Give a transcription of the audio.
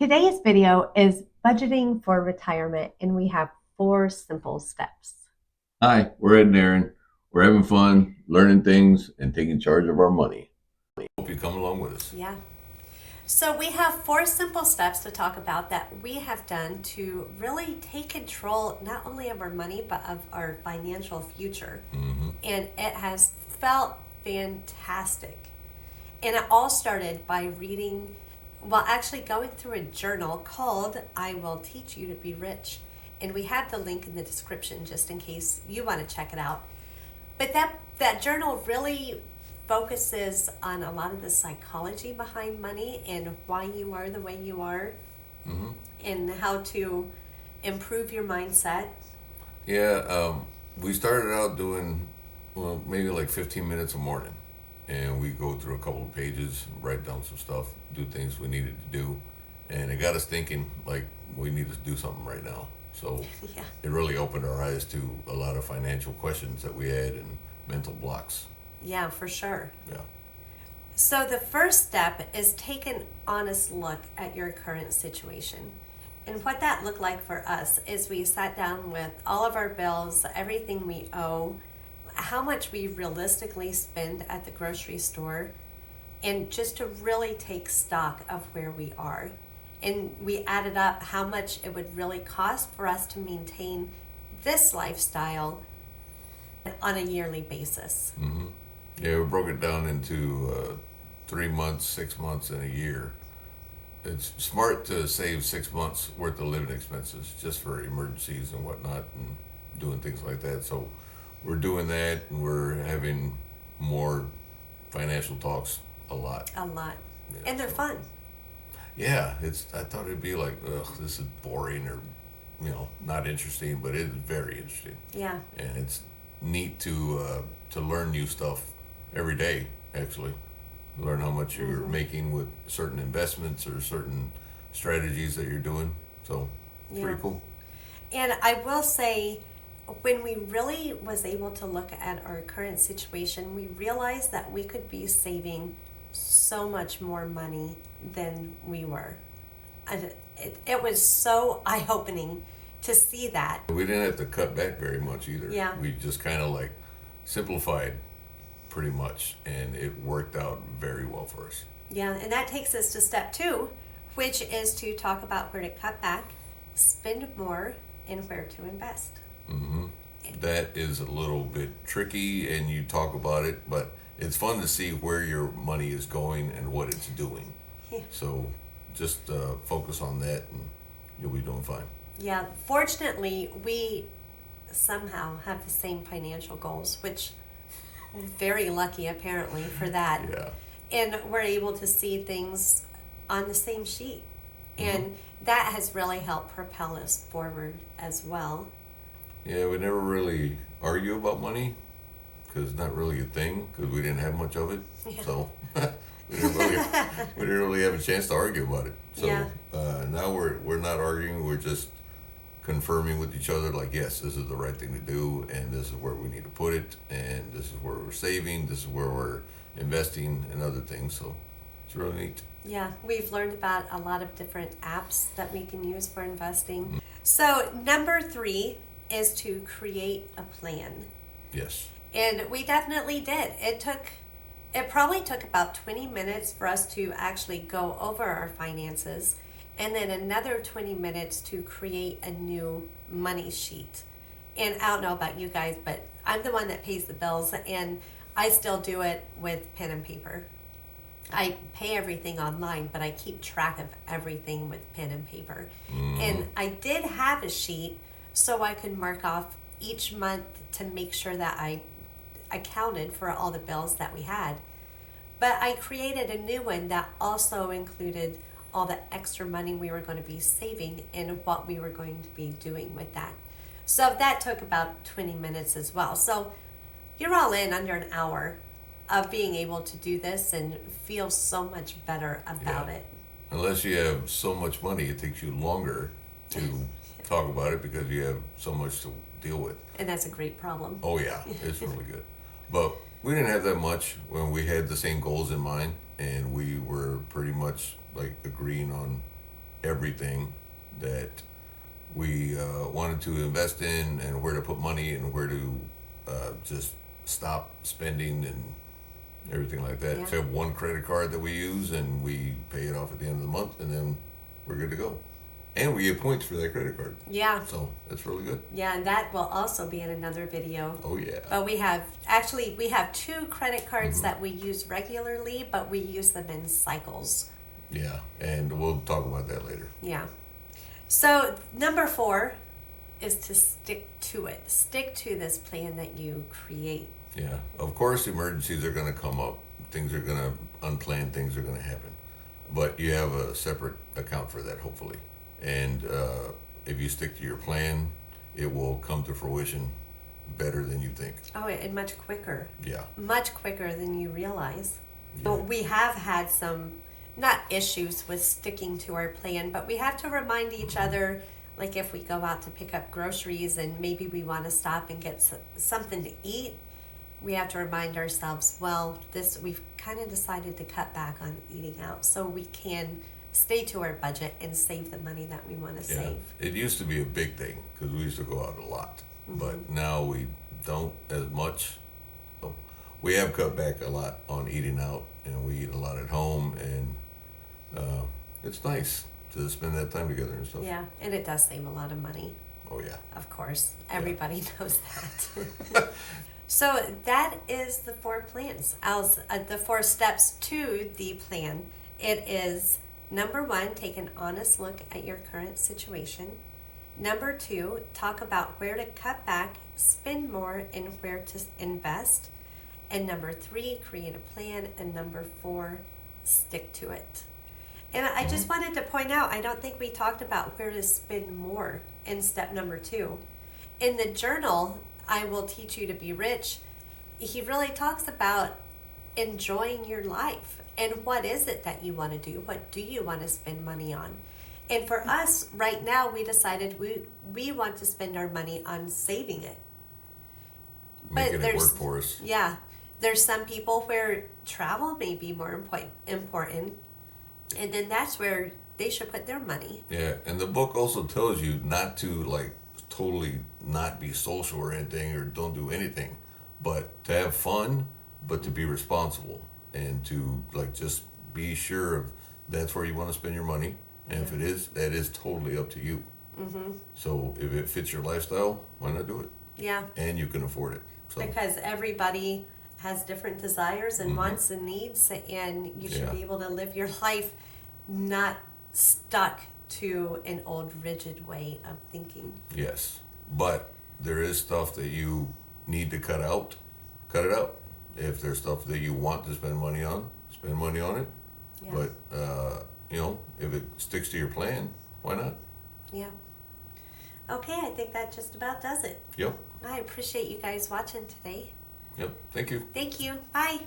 Today's video is budgeting for retirement, and we have 4 simple steps. Hi, we're Ed and Aaron. We're having fun, learning things, and taking charge of our money. Hope you come along with us. Yeah. So, we have 4 simple steps to talk about that we have done to really take control not only of our money but of our financial future. And it has felt fantastic. And it all started by reading, well, actually going through a journal called I Will Teach You to Be Rich. And we have the link in the description just in case you want to check it out. But that journal really focuses on a lot of the psychology behind money and why you are the way you are, and how to improve your mindset. Yeah, we started out doing, well, maybe like 15 minutes a morning. And we go through a couple of pages, write down some stuff, do things we needed to do. And it got us thinking, like, we need to do something right now. So Yeah. it really opened our eyes to a lot of financial questions that we had and mental blocks. Yeah, for sure. Yeah. So the first step is take an honest look at your current situation. And what that looked like for us is we sat down with all of our bills, everything we owe, how much we realistically spend at the grocery store, and just to really take stock of where we are. And we added up how much it would really cost for us to maintain this lifestyle on a yearly basis. Yeah, we broke it down into 3 months, 6 months, and a year. It's smart to save 6 months worth of living expenses just for emergencies and whatnot and doing things like that. So we're doing that, and we're having more financial talks a lot. A lot. Yeah, And they're so- fun. Yeah, it's. I thought it'd be like, ugh, this is boring or, not interesting, but it is very interesting, Yeah. and it's neat to learn new stuff every day. Actually, learn how much you're making with certain investments or certain strategies that you're doing. So it's Yeah. pretty cool. And I will say, when we really was able to look at our current situation, we realized that we could be saving so much more money than we were. And it was so eye-opening to see that. We didn't have to cut back very much either. Yeah. We just kind of like simplified pretty much, and it worked out very well for us. Yeah, and that takes us to step 2, which is to talk about where to cut back, spend more, and where to invest. That is a little bit tricky, and you talk about it, but it's fun to see where your money is going and what it's doing. Yeah. So just focus on that, and you'll be doing fine. Yeah, fortunately, we somehow have the same financial goals, which we're very lucky apparently for that. Yeah. And we're able to see things on the same sheet. And that has really helped propel us forward as well. Yeah, we never really argue about money because it's not really a thing because we didn't have much of it. Yeah. So we didn't really have a chance to argue about it. So Yeah. now we're not arguing. We're just confirming with each other, like, yes, this is the right thing to do, and this is where we need to put it, and this is where we're saving, this is where we're investing, and other things. So it's really neat. Yeah, we've learned about a lot of different apps that we can use for investing. So, number 3 is to create a plan. Yes. And we definitely did. It probably took about 20 minutes for us to actually go over our finances, and then another 20 minutes to create a new money sheet. And I don't know about you guys, but I'm the one that pays the bills, and I still do it with pen and paper. I pay everything online, but I keep track of everything with pen and paper. And I did have a sheet so I could mark off each month to make sure that I accounted for all the bills that we had. But I created a new one that also included all the extra money we were going to be saving and what we were going to be doing with that. So that took about 20 minutes as well. So you're all in under an hour of being able to do this and feel so much better about Yeah. it. Unless you have so much money, it takes you longer to talk about it because you have so much to deal with. And that's a great problem. Oh yeah, it's really good. But we didn't have that much when we had the same goals in mind, and we were pretty much like agreeing on everything that we wanted to invest in, and where to put money, and where to just stop spending and everything like that. Yeah. So we have one credit card that we use, and we pay it off at the end of the month, and then we're good to go. And we get points for that credit card. Yeah. So that's really good. Yeah, and that will also be in another video. Oh, yeah. But we have 2 credit cards that we use regularly, but we use them in cycles. Yeah, and we'll talk about that later. Yeah. So number 4 is to stick to it. Stick to this plan that you create. Yeah, of course, emergencies are going to come up. Things are going to, unplanned things are going to happen. But you have a separate account for that, hopefully. And if you stick to your plan, it will come to fruition better than you think. Oh, and much quicker. Yeah. Much quicker than you realize. Yeah. But we have had some, not issues with sticking to our plan, but we have to remind each other, like if we go out to pick up groceries and maybe we want to stop and get something to eat, we have to remind ourselves, well, we've kind of decided to cut back on eating out so we can stay to our budget and save the money that we want to save. It used to be a big thing because we used to go out a lot, but now we don't as much. So we have cut back a lot on eating out, and we eat a lot at home, and it's nice to spend that time together and stuff. Yeah, and it does save a lot of money. Oh, yeah. Of course, everybody knows that. So that is the 4 plans. The 4 steps to the plan. It is number 1, take an honest look at your current situation. Number 2, talk about where to cut back, spend more, and where to invest. And number 3, create a plan. And number 4, stick to it. And I just wanted to point out, I don't think we talked about where to spend more in step number 2. In the journal, I Will Teach You to Be Rich, he really talks about enjoying your life. And what is it that you want to do? What do you want to spend money on? And for us, right now, we decided we want to spend our money on saving it. Making it work for us. Yeah. There's some people where travel may be more important. And then that's where they should put their money. Yeah, and the book also tells you not to, like, totally not be social or anything, or don't do anything, but to have fun, but to be responsible, and to, like, just be sure of that's where you want to spend your money. And if it is, that is totally up to you. So if it fits your lifestyle, why not do it? Yeah. And you can afford it. So Because everybody has different desires and wants and needs, and you should be able to live your life not stuck to an old rigid way of thinking. yes, but there is stuff that you need to cut out. Cut it out. If there's stuff that you want to spend money on it. Yeah. But if it sticks to your plan, why not? Yeah. Okay, I think that just about does it. Yep. I appreciate you guys watching today. Thank you. Thank you. Bye.